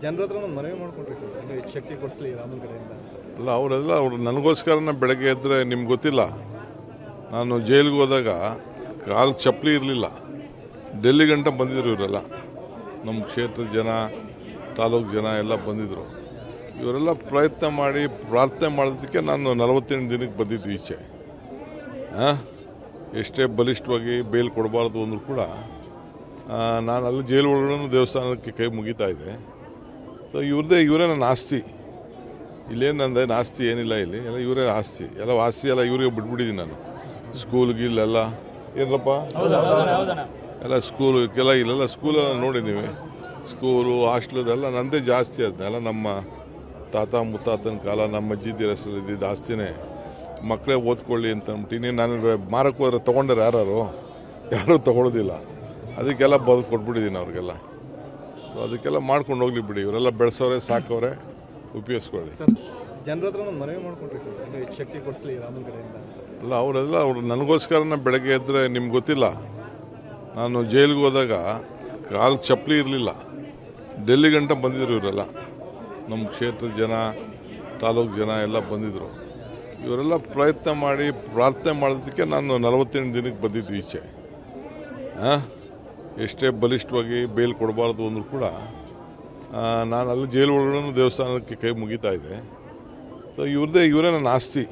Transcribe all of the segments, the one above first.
ಜನರ ಹತ್ರ ಒಂದು ಮನವಿ ಮಾಡ್ಕೊಂಡ್ರಿ ಸರ್, ಇನ್ನೂ ಹೆಚ್ಚು ಶಕ್ತಿ ಕೊಡಿಸ್ಲಿ ರಾಮನ ಕಡೆಯಿಂದ. ಅಲ್ಲ ಅವರು ನನಗೋಸ್ಕರನೇ ಬೆಳಗ್ಗೆ ಎದ್ದರೆ ನಿಮ್ಗೆ ಗೊತ್ತಿಲ್ಲ, ನಾನು ಜೈಲಿಗೆ ಹೋದಾಗ ಕಾಲು ಚಪ್ಪಲಿ ಇರಲಿಲ್ಲ, ಡೆಲ್ಲಿ ಗಂಟ ಬಂದಿದ್ರು ಇವರೆಲ್ಲ, ನಮ್ಮ ಕ್ಷೇತ್ರದ ಜನ, ತಾಲೂಕು ಜನ ಎಲ್ಲ ಬಂದಿದ್ದರು. ಇವರೆಲ್ಲ ಪ್ರಯತ್ನ ಮಾಡಿ ಪ್ರಾರ್ಥನೆ ಮಾಡೋದಕ್ಕೆ ನಾನು 48 ದಿನಕ್ಕೆ ಬಂದಿದ್ದು ಈಚೆ. ಎಷ್ಟೇ ಬಲಿಷ್ಠವಾಗಿ ಬೇಲ್ ಕೊಡಬಾರ್ದು ಅಂದರೂ ಕೂಡ ನಾನು ಅಲ್ಲಿ ಜೈಲು ಒಳಗಡೆ ದೇವಸ್ಥಾನಕ್ಕೆ ಕೈ ಮುಗಿತಾ ಇದ್ದೆ. ಸೊ ಇವರೇ ನನ್ನ ಆಸ್ತಿ. ಇಲ್ಲೇನು ನಂದು ಆಸ್ತಿ ಏನಿಲ್ಲ, ಇಲ್ಲಿ ಎಲ್ಲ ಇವರೇ ಆಸ್ತಿ, ಎಲ್ಲ ಆಸ್ತಿ ಎಲ್ಲ ಇವರಿಗೆ ಬಿಟ್ಬಿಟ್ಟಿದ್ದೀನಿ ನಾನು. ಸ್ಕೂಲ್ಗಿಲ್ಲೆಲ್ಲ ಏನಪ್ಪ ಎಲ್ಲ ಸ್ಕೂಲ್ಗೆಲ್ಲ ಇಲ್ಲೆಲ್ಲ ಸ್ಕೂಲೆಲ್ಲ ನೋಡಿ ನೀವು, ಸ್ಕೂಲು ಹಾಸ್ಟ್ಲದೆಲ್ಲ ನಂದೇ ಜಾಸ್ತಿ. ಅದನ್ನೆಲ್ಲ ನಮ್ಮ ತಾತ ಮುತ್ತಾತನ ಕಾಲ ನಮ್ಮ ಅಜ್ಜಿದ್ದಿ ಹೆಸರಿದ್ದಿದ್ದು ಆಸ್ತಿನೇ. ಮಕ್ಕಳೇ ಓದ್ಕೊಳ್ಳಿ ಅಂತ ಅಂದ್ಬಿಟ್ಟು ನಾನು ಮಾರಕ್ಕೆ ಹೋದ್ರೆ ತೊಗೊಂಡ್ರೆ ಯಾರೂ ತೊಗೊಳೋದಿಲ್ಲ. ಅದಕ್ಕೆಲ್ಲ ಬದುಕು ಕೊಟ್ಬಿಟ್ಟಿದ್ದೀನಿ ಅವ್ರಿಗೆಲ್ಲ. ಸೊ ಅದಕ್ಕೆಲ್ಲ ಮಾಡ್ಕೊಂಡು ಹೋಗ್ಲಿ ಬಿಡಿ, ಇವರೆಲ್ಲ ಬೆಳೆಸೋರೆ, ಸಾಕವ್ರೆ, ಉಪಯೋಗಿಸ್ಕೊಳ್ಳಿ. ಸರ್, ಜನರ ಹತ್ರ ಒಂದು ಮನವಿ ಮಾಡ್ಕೊಂಡ್ರಿ ಸರ್, ಇನ್ನೂ ಹೆಚ್ಚು ಶಕ್ತಿ ಕೊಡಿಸ್ಲಿ ರಾಮನ ಕಡೆಯಿಂದ. ಅಲ್ಲ ಅವರು ನನಗೋಸ್ಕರನೇ ಬೆಳಗ್ಗೆ ಎದ್ದರೆ ನಿಮ್ಗೆ ಗೊತ್ತಿಲ್ಲ, ನಾನು ಜೈಲಿಗೆ ಹೋದಾಗ ಕಾಲು ಚಪ್ಪಲಿ ಇರಲಿಲ್ಲ, ಡೆಲ್ಲಿ ಗಂಟ ಬಂದಿದ್ರು ಇವರೆಲ್ಲ, ನಮ್ಮ ಕ್ಷೇತ್ರದ ಜನ, ತಾಲೂಕು ಜನ ಎಲ್ಲ ಬಂದಿದ್ದರು. ಇವರೆಲ್ಲ ಪ್ರಯತ್ನ ಮಾಡಿ ಪ್ರಾರ್ಥನೆ ಮಾಡೋದಕ್ಕೆ ನಾನು 48 ದಿನಕ್ಕೆ ಬಂದಿದ್ದು ಈಚೆ. ಎಷ್ಟೇ ಬಲಿಷ್ಠವಾಗಿ ಬೇಲ್ ಕೊಡಬಾರ್ದು ಅಂದರೂ ಕೂಡ ನಾನು ಅಲ್ಲಿ ಜೈಲು ಒಳಗಡೆ ದೇವಸ್ಥಾನಕ್ಕೆ ಕೈ ಮುಗಿತಾ ಇದ್ದೆ. ಸೊ ಇವರೇ ನನ್ನ ಆಸ್ತಿ.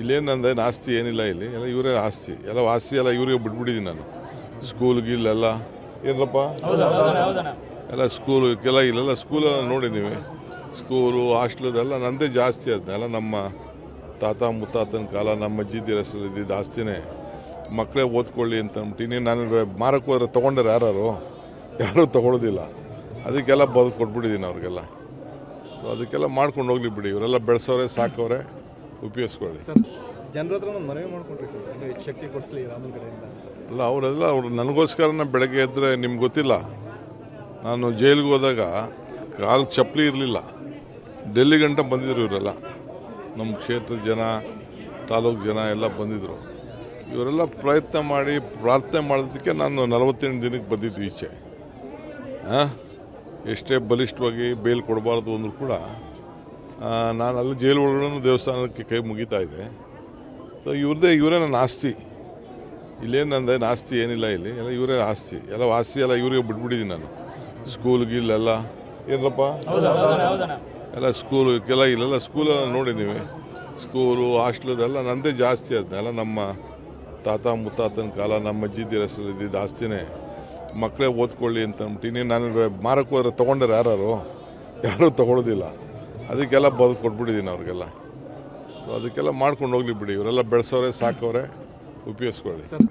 ಇಲ್ಲೇನು ನಂದು ಆಸ್ತಿ ಏನಿಲ್ಲ, ಇಲ್ಲಿ ಎಲ್ಲ ಇವರೇ ಆಸ್ತಿ, ಎಲ್ಲ ಆಸ್ತಿ ಎಲ್ಲ ಇವರಿಗೆ ಬಿಟ್ಬಿಟ್ಟಿದ್ದೀನಿ ನಾನು. ಸ್ಕೂಲ್ಗಿಲ್ಲೆಲ್ಲ ಏನಪ್ಪ ಎಲ್ಲ ಸ್ಕೂಲ್ಗೆಲ್ಲ ಇಲ್ಲೆಲ್ಲ ಸ್ಕೂಲೆಲ್ಲ ನೋಡಿ ನೀವು, ಸ್ಕೂಲು ಹಾಸ್ಟ್ಲದೆಲ್ಲ ನಂದೇ ಜಾಸ್ತಿ. ಅದನ್ನೆಲ್ಲ ನಮ್ಮ ತಾತ ಮುತ್ತಾತನ ಕಾಲ ನಮ್ಮ ಅಜ್ಜಿದ್ದಿ ಹೆಸರಿದ್ದಿದ್ದು ಆಸ್ತಿನೇ. ಮಕ್ಕಳೇ ಓದ್ಕೊಳ್ಳಿ ಅಂತ ಅಂದ್ಬಿಟ್ಟು ನಾನು ಮಾರಕ್ಕೆ ಹೋದ್ರೆ ತೊಗೊಂಡ್ರೆ ಯಾರೂ ತೊಗೊಳೋದಿಲ್ಲ. ಅದಕ್ಕೆಲ್ಲ ಬದುಕು ಕೊಟ್ಬಿಟ್ಟಿದ್ದೀನಿ ಅವ್ರಿಗೆಲ್ಲ. ಸೊ ಅದಕ್ಕೆಲ್ಲ ಮಾಡ್ಕೊಂಡು ಹೋಗ್ಲಿ ಬಿಡಿ, ಇವರೆಲ್ಲ ಬೆಳೆಸೋರೆ, ಸಾಕವ್ರೆ, ಉಪಯೋಗಿಸ್ಕೊಳ್ಳಿ. ಸರ್, ಜನರ ಹತ್ರ ಒಂದು ಮನವಿ ಮಾಡ್ಕೊಂಡ್ರಿ ಸರ್, ಇನ್ನೂ ಹೆಚ್ಚು ಶಕ್ತಿ ಕೊಡಿಸ್ಲಿ ರಾಮನ ಕಡೆಯಿಂದ. ಅಲ್ಲ ಅವರು ನನಗೋಸ್ಕರನೇ ಬೆಳಗ್ಗೆ ಎದ್ದರೆ ನಿಮ್ಗೆ ಗೊತ್ತಿಲ್ಲ, ನಾನು ಜೈಲಿಗೆ ಹೋದಾಗ ಕಾಲು ಚಪ್ಪಲಿ ಇರಲಿಲ್ಲ, ಡೆಲ್ಲಿ ಗಂಟ ಬಂದಿದ್ರು ಇವರೆಲ್ಲ, ನಮ್ಮ ಕ್ಷೇತ್ರದ ಜನ, ತಾಲೂಕು ಜನ ಎಲ್ಲ ಬಂದಿದ್ದರು. ಇವರೆಲ್ಲ ಪ್ರಯತ್ನ ಮಾಡಿ ಪ್ರಾರ್ಥನೆ ಮಾಡೋದಕ್ಕೆ ನಾನು 48 ದಿನಕ್ಕೆ ಬಂದಿದ್ದು ಈಚೆ. ಎಷ್ಟೇ ಬಲಿಷ್ಠವಾಗಿ ಬೇಲ್ ಕೊಡಬಾರ್ದು ಅಂದರೂ ಕೂಡ ನಾನು ಅಲ್ಲಿ ಜೈಲು ಒಳಗಡೆ ದೇವಸ್ಥಾನಕ್ಕೆ ಕೈ ಮುಗಿತಾ ಇದ್ದೆ. ಸೊ ಇವರೇ ನನ್ನ ಆಸ್ತಿ. ಇಲ್ಲೇನು ನಂದು ಆಸ್ತಿ ಏನಿಲ್ಲ, ಇಲ್ಲಿ ಎಲ್ಲ ಇವರೇ ಆಸ್ತಿ, ಎಲ್ಲ ಆಸ್ತಿ ಎಲ್ಲ ಇವರಿಗೆ ಬಿಟ್ಬಿಟ್ಟಿದ್ದೀನಿ ನಾನು. ಸ್ಕೂಲ್ಗಿಲ್ಲೆಲ್ಲ ಏನಪ್ಪ ಎಲ್ಲ ಸ್ಕೂಲ್ಗೆಲ್ಲ ಇಲ್ಲೆಲ್ಲ ಸ್ಕೂಲೆಲ್ಲ ನೋಡಿ ನೀವು, ಸ್ಕೂಲು ಹಾಸ್ಟ್ಲದೆಲ್ಲ ನಂದೇ ಜಾಸ್ತಿ. ಅದನ್ನೆಲ್ಲ ನಮ್ಮ ತಾತ ಮುತ್ತಾತನ ಕಾಲ ನಮ್ಮ ಅಜ್ಜಿದ್ದಿ ಹೆಸರಿದ್ದಿದ್ದು ಆಸ್ತಿನೇ. ಮಕ್ಕಳೇ ಓದ್ಕೊಳ್ಳಿ ಅಂತ ಅಂದ್ಬಿಟ್ಟು ನಾನು ಮಾರಕ್ಕೆ ಹೋದ್ರೆ ತೊಗೊಂಡ್ರೆ ಯಾರೂ ತೊಗೊಳೋದಿಲ್ಲ. ಅದಕ್ಕೆಲ್ಲ ಬದುಕು ಕೊಟ್ಬಿಟ್ಟಿದ್ದೀನಿ ಅವ್ರಿಗೆಲ್ಲ. ಸೊ ಅದಕ್ಕೆಲ್ಲ ಮಾಡ್ಕೊಂಡು ಹೋಗ್ಲಿ ಬಿಡಿ, ಇವರೆಲ್ಲ ಬೆಳೆಸೋರೆ, ಸಾಕವ್ರೆ, ಉಪಯೋಗಿಸ್ಕೊಳ್ಳಿ. ಸರ್